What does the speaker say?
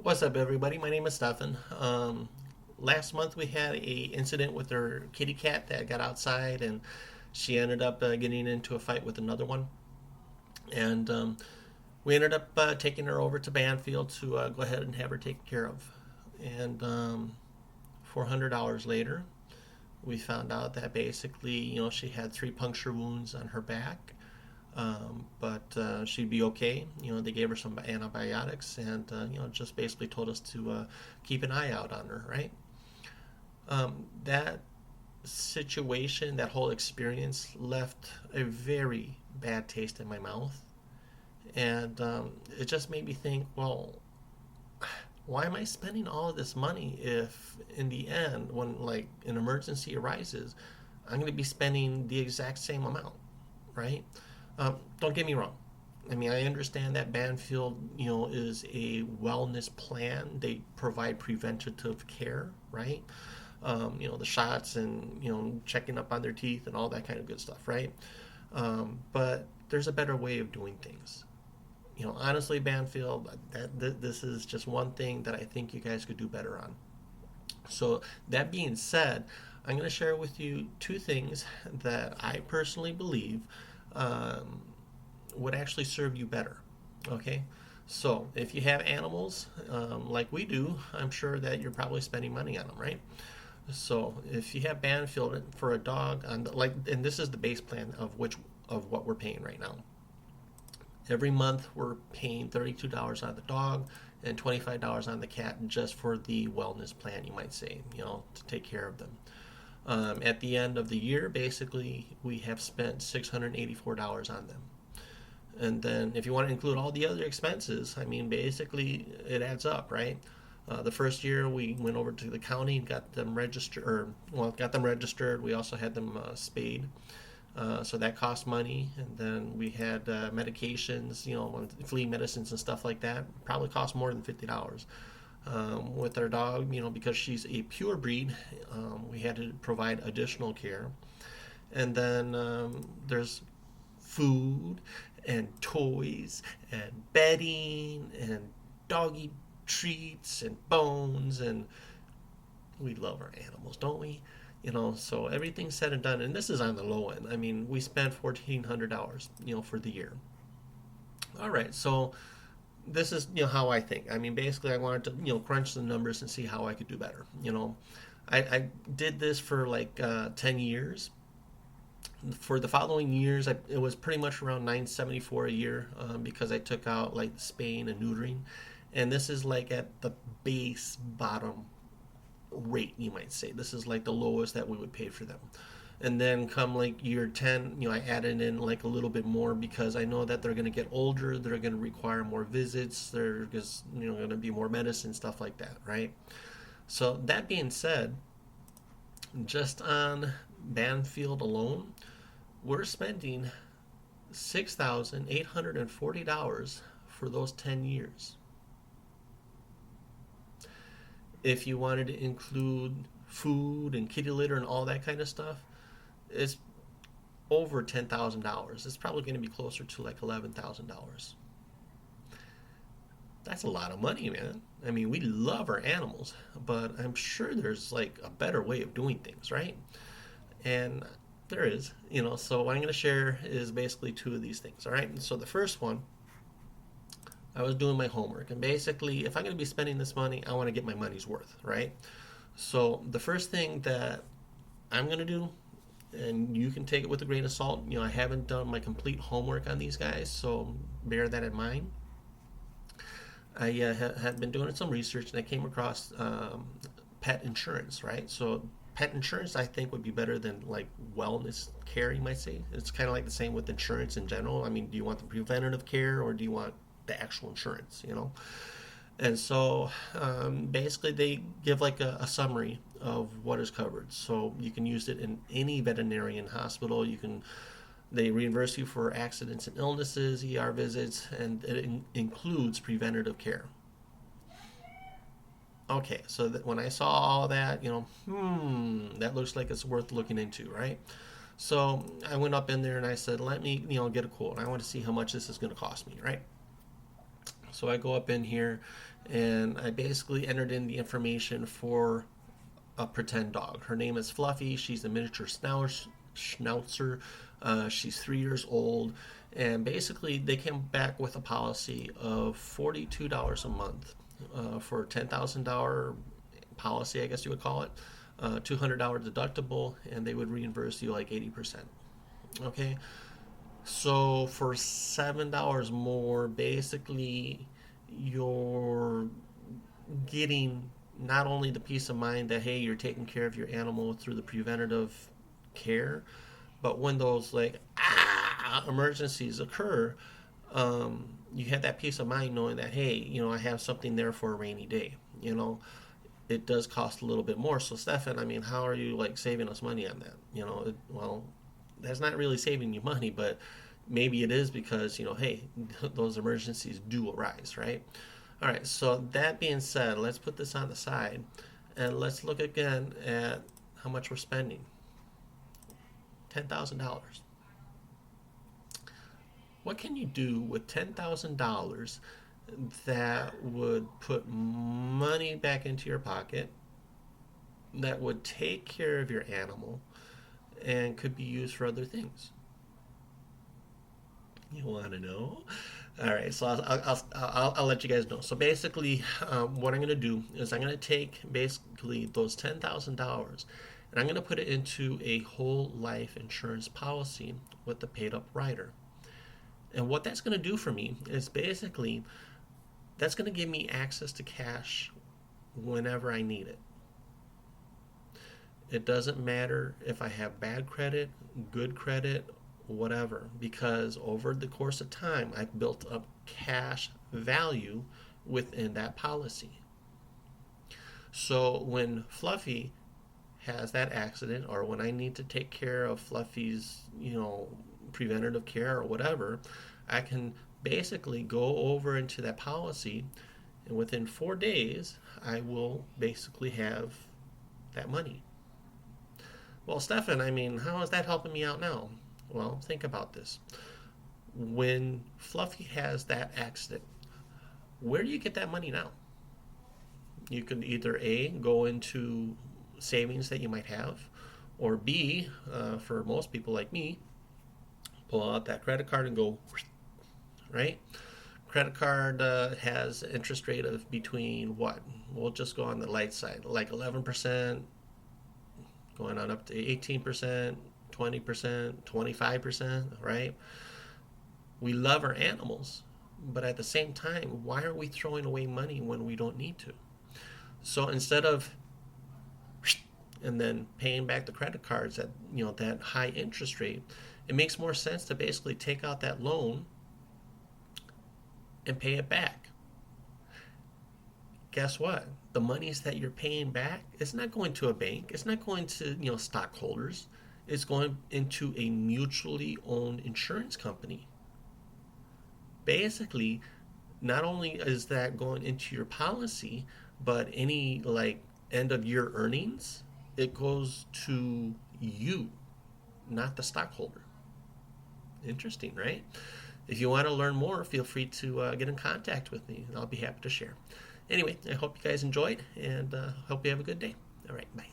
What's up, everybody? My name is Stefan. Last month we had a incident with our kitty cat that got outside, and she ended up getting into a fight with another one. And we ended up taking her over to Banfield to go ahead and have her taken care of. And $400 later, we found out that basically, she had three puncture wounds on her back. But she'd be okay. They gave her some antibiotics and, just basically told us to keep an eye out on her, right? That situation, that whole experience left a very bad taste in my mouth. And it just made me think, well, why am I spending all of this money if in the end, when like an emergency arises, I'm going to be spending the exact same amount, right? Don't get me wrong. I mean, I understand that Banfield, is a wellness plan. They provide preventative care, right? The shots and, checking up on their teeth and all that kind of good stuff, right? But there's a better way of doing things. Honestly, Banfield, this is just one thing that I think you guys could do better on. So, that being said, I'm going to share with you two things that I personally believe um, would actually serve you better. Okay? So, if you have animals like we do, I'm sure that you're probably spending money on them, right? So, if you have Banfield for a dog, and this is the base plan of what we're paying right now. Every month we're paying $32 on the dog and $25 on the cat just for the wellness plan, you might say, to take care of them. At the end of the year, basically, we have spent $684 on them. And then if you want to include all the other expenses, I mean, basically, it adds up, right? The first year we went over to the county and got them registered, got them registered. We also had them spayed. So that cost money, and then we had medications, flea medicines and stuff like that. Probably cost more than $50. With our dog, because she's a pure breed, we had to provide additional care. And then there's food and toys and bedding and doggy treats and bones, and we love our animals, don't we? So everything's said and done, and this is on the low end. I mean, we spent $1,400, for the year. All right, so this is how I think. I mean, basically, I wanted to crunch the numbers and see how I could do better. I did this for like 10 years. For the following years, it was pretty much around $974 a year because I took out like spaying and neutering, and this is like at the base bottom rate, you might say. This is like the lowest that we would pay for them. And then come like year 10, I added in like a little bit more because I know that they're going to get older, they're going to require more visits, there's going to be more medicine, stuff like that, right? So that being said, just on Banfield alone, we're spending $6,840 for those 10 years. If you wanted to include food and kitty litter and all that kind of stuff, it's over $10,000. It's probably going to be closer to like $11,000. That's a lot of money, man. I mean, we love our animals, but I'm sure there's like a better way of doing things, right? And there is, so what I'm going to share is basically two of these things, all right? And so the first one, I was doing my homework, and basically, if I'm going to be spending this money, I want to get my money's worth, right? So the first thing that I'm going to do, and you can take it with a grain of salt, I haven't done my complete homework on these guys, so bear that in mind. I had been doing some research, and I came across pet insurance, right? So pet insurance, I think, would be better than like wellness care, you might say. It's kind of like the same with insurance in general. I mean, do you want the preventative care, or do you want the actual insurance, And so basically they give like a summary of what is covered. So you can use it in any veterinarian hospital. They reimburse you for accidents and illnesses, ER visits, and it includes preventative care. Okay, so that when I saw all that, that looks like it's worth looking into, right? So I went up in there and I said, let me, get a quote. I want to see how much this is going to cost me, right? So I go up in here and I basically entered in the information for a pretend dog. Her name is Fluffy. She's a miniature schnauzer. She's 3 years old. And basically, they came back with a policy of $42 a month for a $10,000 policy, I guess you would call it. $200 deductible, and they would reimburse you like 80%. Okay, so for $7 more, basically, you're getting not only the peace of mind that hey, you're taking care of your animal through the preventative care, but when those like emergencies occur, you have that peace of mind knowing that hey, I have something there for a rainy day. It does cost a little bit more. So Stefan, I mean, how are you like saving us money on that? Well, that's not really saving you money, but maybe it is because hey, those emergencies do arise, right? All right, so that being said, let's put this on the side and let's look again at how much we're spending. $10,000. What can you do with $10,000 that would put money back into your pocket, that would take care of your animal, and could be used for other things? You want to know? All right, so I'll let you guys know. So basically, what I'm going to do is I'm going to take basically those $10,000 and I'm going to put it into a whole life insurance policy with the paid up rider. And what that's going to do for me is basically that's going to give me access to cash whenever I need it. It doesn't matter if I have bad credit, good credit, whatever, because over the course of time, I've built up cash value within that policy. So when Fluffy has that accident, or when I need to take care of Fluffy's, preventative care or whatever, I can basically go over into that policy, and within 4 days, I will basically have that money. Well, Stefan, I mean, how is that helping me out now? Well, think about this. When Fluffy has that accident, where do you get that money now? You can either A, go into savings that you might have, or B, for most people like me, pull out that credit card and go, right? Credit card has interest rate of between what? We'll just go on the light side, like 11%, going on up to 18%, 20%, 25%, right? We love our animals, but at the same time, why are we throwing away money when we don't need to? So instead of and then paying back the credit cards at that high interest rate, it makes more sense to basically take out that loan and pay it back. Guess what? The monies that you're paying back, it's not going to a bank. It's not going to stockholders. It's going into a mutually owned insurance company. Basically, not only is that going into your policy, but any like end of year earnings, it goes to you, not the stockholder. Interesting, right? If you want to learn more, feel free to get in contact with me. I'll be happy to share. Anyway, I hope you guys enjoyed, and hope you have a good day. All right, bye.